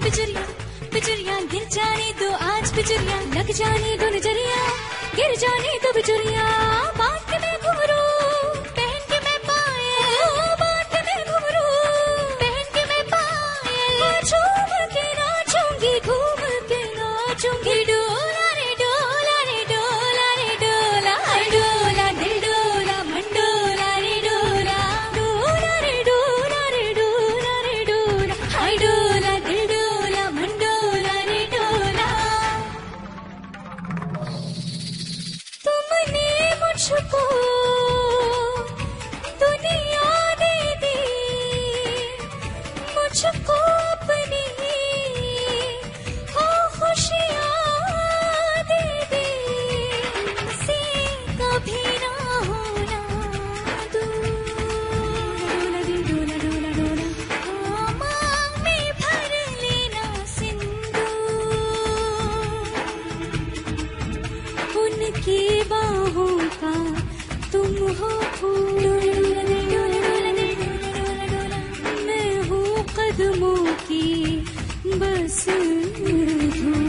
बिजुरिया बिजुरिया गिर जाने दो आज बिजुरिया, लग जाने दो नजरिया, गिर जाने दो बिजुरिया। बांध के मैं घुंघरू पहन के मैं पायल, बांध के मैं घुंघरू पहन के मैं पायल, झूम के नाचूंगी घूम के नाचूंगी। डोला रे डोला रे डोला रे डोला, डोला दिल डोला मन डोला रे डोला, डोला रे डोला रे डोला रे डोला, हाय डोला दिल डोला मन डोला रे डोला। तुमने मुझको दुनिया दे दी, मुझको अपनी खुशियाँ दे दी, से कभी ना होना दूर। डोला दिल डोला डोला डोला, मांग में भर लेना सिंदूर, उनकी बाहों का तुम हो फूल। मैं हूँ कदमों की बस धूल।